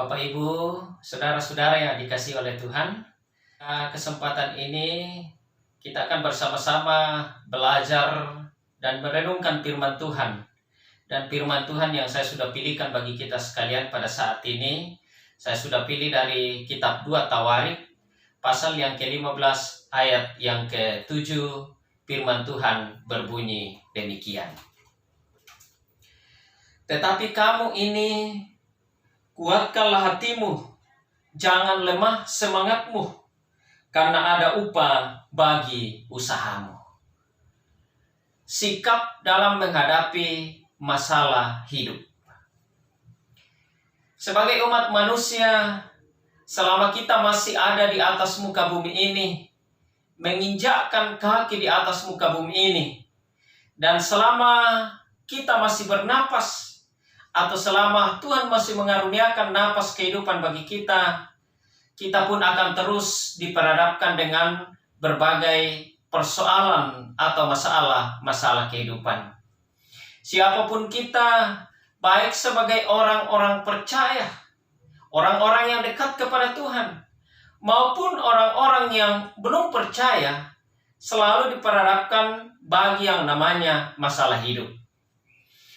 Bapak Ibu, saudara-saudara yang dikasihi oleh Tuhan, kesempatan ini kita akan bersama-sama belajar dan merenungkan firman Tuhan. Dan firman Tuhan yang saya sudah pilihkan bagi kita sekalian pada saat ini, saya sudah pilih dari kitab 2 Tawarik, pasal yang ke-15 ayat yang ke-7, firman Tuhan berbunyi demikian. Tetapi kamu ini, kuatkanlah hatimu, jangan lemah semangatmu, karena ada upah bagi usahamu. Sikap dalam menghadapi masalah hidup. Sebagai umat manusia, selama kita masih ada di atas muka bumi ini, menginjakkan kaki di atas muka bumi ini, dan selama kita masih bernapas, atau selama Tuhan masih mengaruniakan napas kehidupan bagi kita, kita pun akan terus diperhadapkan dengan berbagai persoalan atau masalah kehidupan. Siapapun kita, baik sebagai orang-orang percaya, orang-orang yang dekat kepada Tuhan, maupun orang-orang yang belum percaya, selalu diperhadapkan bagi yang namanya masalah hidup.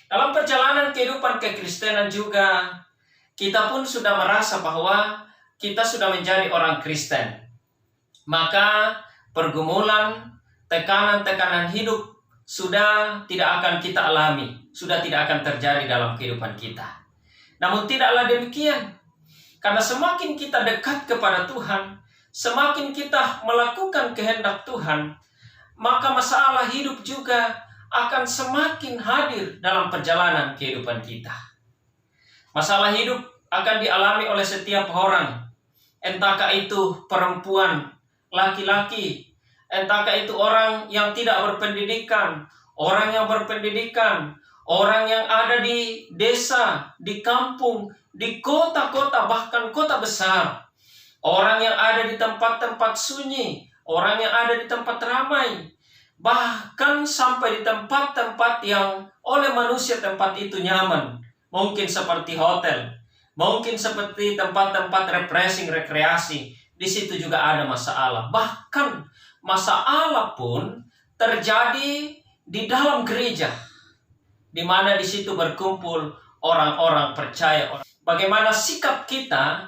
Dalam perjalanan kehidupan kekristenan juga, kita pun sudah merasa bahwa kita sudah menjadi orang Kristen. Maka pergumulan, tekanan-tekanan hidup sudah tidak akan kita alami, sudah tidak akan terjadi dalam kehidupan kita. Namun tidaklah demikian, karena semakin kita dekat kepada Tuhan, semakin kita melakukan kehendak Tuhan, maka masalah hidup juga akan semakin hadir dalam perjalanan kehidupan kita. Masalah hidup akan dialami oleh setiap orang, entahkah itu perempuan, laki-laki, entahkah itu orang yang tidak berpendidikan, orang yang berpendidikan, orang yang ada di desa, di kampung, di kota-kota, bahkan kota besar, orang yang ada di tempat-tempat sunyi, orang yang ada di tempat ramai, bahkan sampai di tempat-tempat yang oleh manusia tempat itu nyaman. Mungkin seperti hotel, mungkin seperti tempat-tempat rekreasi. Di situ juga ada masalah. Bahkan masalah pun terjadi di dalam gereja, di mana di situ berkumpul orang-orang percaya. Bagaimana sikap kita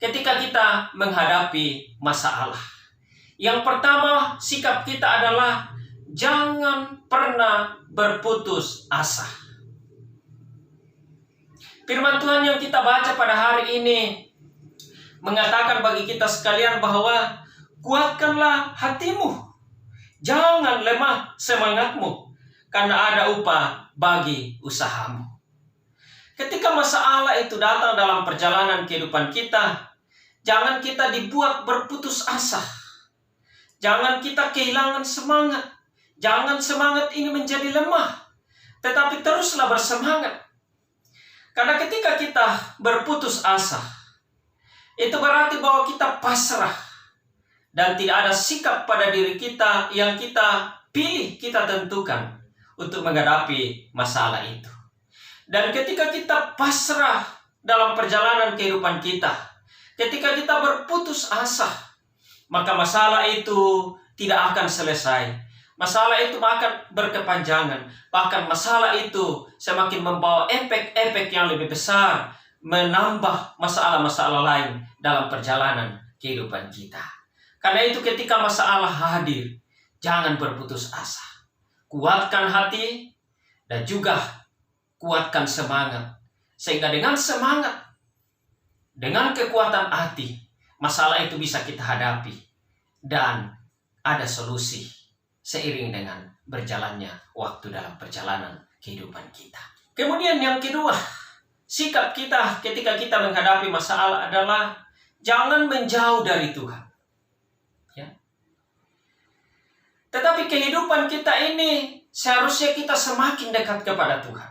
ketika kita menghadapi masalah? Yang pertama, sikap kita adalah jangan pernah berputus asa. Firman Tuhan yang kita baca pada hari ini mengatakan bagi kita sekalian bahwa kuatkanlah hatimu, jangan lemah semangatmu, karena ada upah bagi usahamu. Ketika masalah itu datang dalam perjalanan kehidupan kita, jangan kita dibuat berputus asa. Jangan kita kehilangan semangat. Jangan semangat ini menjadi lemah, tetapi teruslah bersemangat. Karena ketika kita berputus asa, itu berarti bahwa kita pasrah dan tidak ada sikap pada diri kita yang kita pilih, kita tentukan untuk menghadapi masalah itu. Dan ketika kita pasrah dalam perjalanan kehidupan kita, ketika kita berputus asa, maka masalah itu tidak akan selesai. Masalah itu akan berkepanjangan. Bahkan masalah itu semakin membawa efek-efek yang lebih besar, menambah masalah-masalah lain dalam perjalanan kehidupan kita. Karena itu ketika masalah hadir, jangan berputus asa. Kuatkan hati dan juga kuatkan semangat. Sehingga dengan semangat, dengan kekuatan hati, masalah itu bisa kita hadapi. Dan ada solusi seiring dengan berjalannya waktu dalam perjalanan kehidupan kita. Kemudian yang kedua, sikap kita ketika kita menghadapi masalah adalah jangan menjauh dari Tuhan. Ya. Tetapi kehidupan kita ini seharusnya kita semakin dekat kepada Tuhan.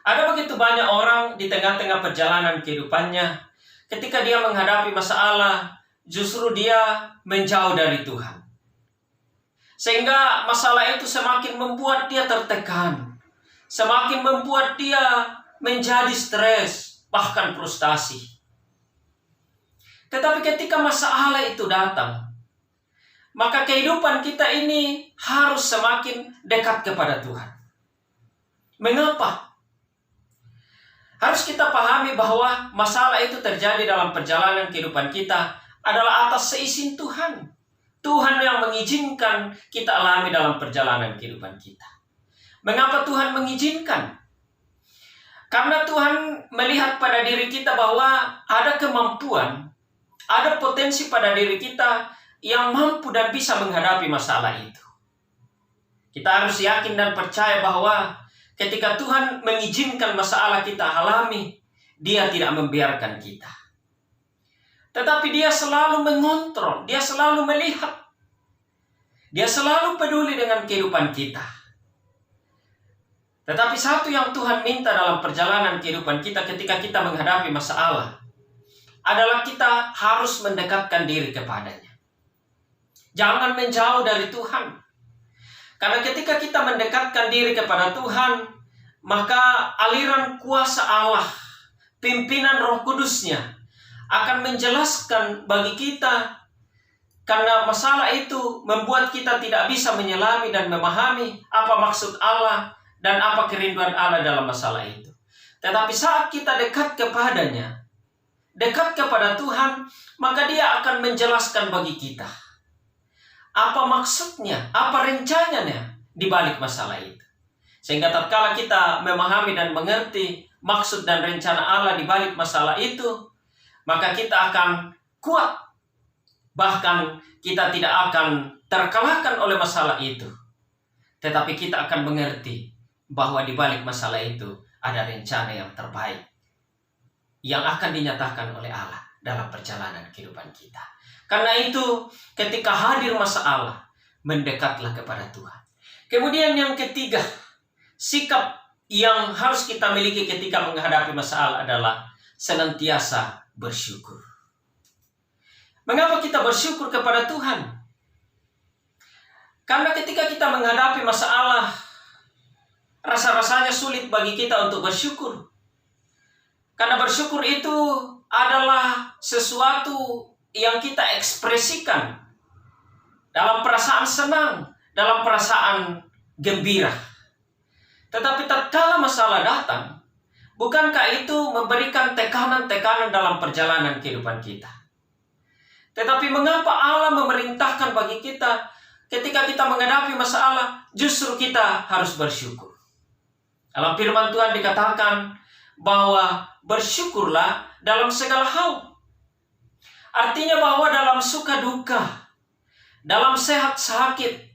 Ada begitu banyak orang di tengah-tengah perjalanan kehidupannya, ketika dia menghadapi masalah, justru dia menjauh dari Tuhan. Sehingga masalah itu semakin membuat dia tertekan, semakin membuat dia menjadi stres, bahkan frustasi. Tetapi ketika masalah itu datang, maka kehidupan kita ini harus semakin dekat kepada Tuhan. Mengapa? Harus kita pahami bahwa masalah itu terjadi dalam perjalanan kehidupan kita adalah atas seizin Tuhan. Tuhan yang mengizinkan kita alami dalam perjalanan kehidupan kita. Mengapa Tuhan mengizinkan? Karena Tuhan melihat pada diri kita bahwa ada kemampuan, ada potensi pada diri kita yang mampu dan bisa menghadapi masalah itu. Kita harus yakin dan percaya bahwa ketika Tuhan mengizinkan masalah kita alami, Dia tidak membiarkan kita. Tetapi Dia selalu mengontrol, Dia selalu melihat. Dia selalu peduli dengan kehidupan kita. Tetapi satu yang Tuhan minta dalam perjalanan kehidupan kita ketika kita menghadapi masalah adalah kita harus mendekatkan diri kepadanya. Jangan menjauh dari Tuhan. Karena ketika kita mendekatkan diri kepada Tuhan, maka aliran kuasa Allah, pimpinan Roh Kudusnya akan menjelaskan bagi kita, karena masalah itu membuat kita tidak bisa menyelami dan memahami apa maksud Allah dan apa kerinduan Allah dalam masalah itu. Tetapi saat kita dekat kepadanya, dekat kepada Tuhan, maka Dia akan menjelaskan bagi kita apa maksudnya, apa rencananya di balik masalah itu. Sehingga tatkala kita memahami dan mengerti maksud dan rencana Allah di balik masalah itu, maka kita akan kuat. Bahkan kita tidak akan terkalahkan oleh masalah itu. Tetapi kita akan mengerti bahwa di balik masalah itu ada rencana yang terbaik yang akan dinyatakan oleh Allah dalam perjalanan kehidupan kita. Karena itu, ketika hadir masalah, mendekatlah kepada Tuhan. Kemudian yang ketiga, sikap yang harus kita miliki ketika menghadapi masalah adalah senantiasa bersyukur. Mengapa kita bersyukur kepada Tuhan? Karena ketika kita menghadapi masalah, rasa-rasanya sulit bagi kita untuk bersyukur. Karena bersyukur itu adalah sesuatu yang kita ekspresikan dalam perasaan senang, dalam perasaan gembira. Tetapi tatkala masalah datang, bukankah itu memberikan tekanan-tekanan dalam perjalanan kehidupan kita? Tetapi mengapa Allah memerintahkan bagi kita ketika kita menghadapi masalah, justru kita harus bersyukur? Dalam firman Tuhan dikatakan bahwa bersyukurlah dalam segala hal. Artinya bahwa dalam suka duka, dalam sehat sakit,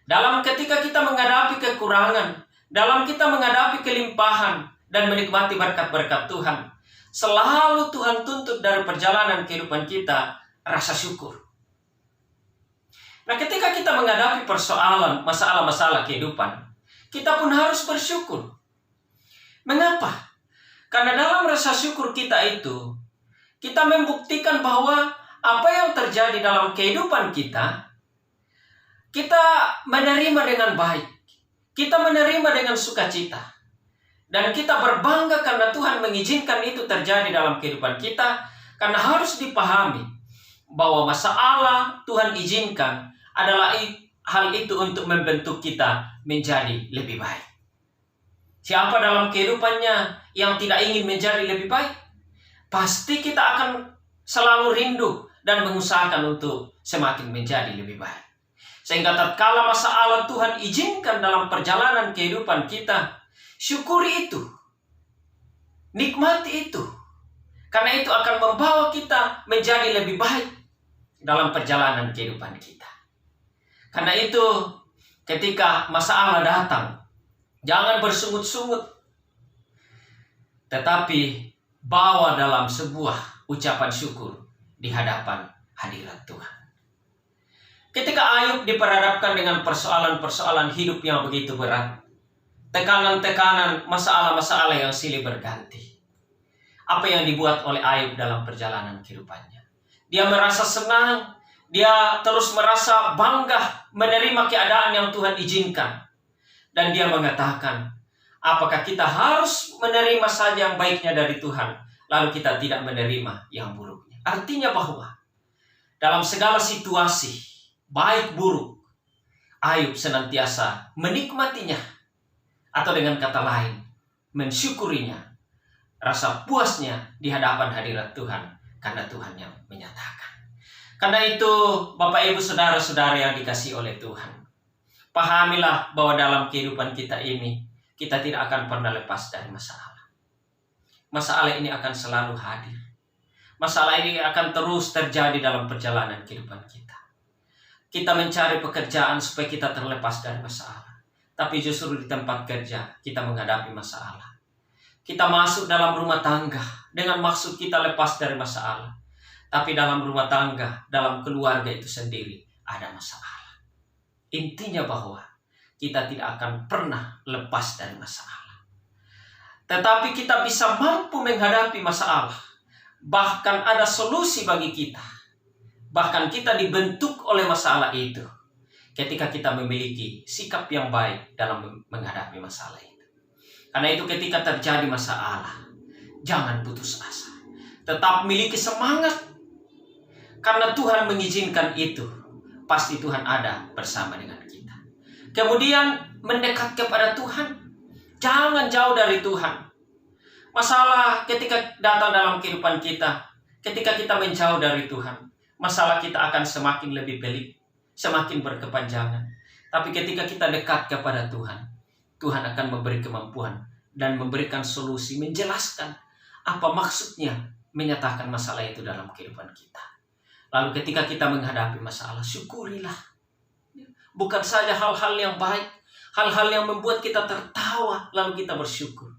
dalam ketika kita menghadapi kekurangan, dalam kita menghadapi kelimpahan dan menikmati berkat-berkat Tuhan, selalu Tuhan tuntut dari perjalanan kehidupan kita rasa syukur. Nah, ketika kita menghadapi persoalan, masalah-masalah kehidupan, kita pun harus bersyukur. Mengapa? Karena dalam rasa syukur kita itu, kita membuktikan bahwa apa yang terjadi dalam kehidupan kita, kita menerima dengan baik. Kita menerima dengan sukacita. Dan kita berbangga karena Tuhan mengizinkan itu terjadi dalam kehidupan kita. Karena harus dipahami bahwa masalah Tuhan izinkan adalah hal itu untuk membentuk kita menjadi lebih baik. Siapa dalam kehidupannya yang tidak ingin menjadi lebih baik? Pasti kita akan selalu rindu dan mengusahakan untuk semakin menjadi lebih baik. Sehingga tatkala masalah Tuhan izinkan dalam perjalanan kehidupan kita, syukuri itu. Nikmati itu. Karena itu akan membawa kita menjadi lebih baik dalam perjalanan kehidupan kita. Karena itu, ketika masalah datang, jangan bersungut-sungut. Tetapi bawa dalam sebuah ucapan syukur di hadapan hadirat Tuhan. Ketika Ayub diperhadapkan dengan persoalan-persoalan hidup yang begitu berat, tekanan-tekanan, masalah-masalah yang silih berganti, apa yang dibuat oleh Ayub dalam perjalanan kehidupannya? Dia merasa senang, dia terus merasa bangga menerima keadaan yang Tuhan izinkan. Dan dia mengatakan, apakah kita harus menerima saja yang baiknya dari Tuhan, lalu kita tidak menerima yang buruknya? Artinya bahwa dalam segala situasi, baik buruk, Ayub senantiasa menikmatinya. Atau dengan kata lain, mensyukurinya. Rasa puasnya di hadapan hadirat Tuhan. Karena Tuhan yang menyatakan. Karena itu, Bapak Ibu Saudara-saudara yang dikasihi oleh Tuhan, pahamilah bahwa dalam kehidupan kita ini, kita tidak akan pernah lepas dari masalah. Masalah ini akan selalu hadir. Masalah ini akan terus terjadi dalam perjalanan kehidupan kita. Kita mencari pekerjaan supaya kita terlepas dari masalah. Tapi justru di tempat kerja kita menghadapi masalah. Kita masuk dalam rumah tangga dengan maksud kita lepas dari masalah. Tapi dalam rumah tangga, dalam keluarga itu sendiri ada masalah. Intinya bahwa kita tidak akan pernah lepas dari masalah. Tetapi kita bisa mampu menghadapi masalah. Bahkan ada solusi bagi kita. Bahkan kita dibentuk oleh masalah itu. Ketika kita memiliki sikap yang baik dalam menghadapi masalah itu. Karena itu ketika terjadi masalah, jangan putus asa. Tetap miliki semangat. Karena Tuhan mengizinkan itu. Pasti Tuhan ada bersama dengan kita. Kemudian mendekat kepada Tuhan. Jangan jauh dari Tuhan. Masalah ketika datang dalam kehidupan kita. Ketika kita menjauh dari Tuhan. Masalah kita akan semakin lebih pelik, semakin berkepanjangan. Tapi ketika kita dekat kepada Tuhan, Tuhan akan memberi kemampuan dan memberikan solusi, menjelaskan apa maksudnya menyatakan masalah itu dalam kehidupan kita. Lalu ketika kita menghadapi masalah, syukurilah. Bukan saja hal-hal yang baik, hal-hal yang membuat kita tertawa, lalu kita bersyukur.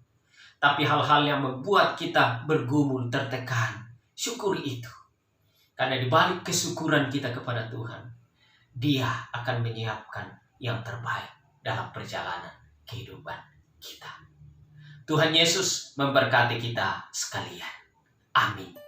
Tapi hal-hal yang membuat kita bergumul, tertekan, syukuri itu. Karena di balik kesyukuran kita kepada Tuhan, Dia akan menyiapkan yang terbaik dalam perjalanan kehidupan kita. Tuhan Yesus memberkati kita sekalian. Amin.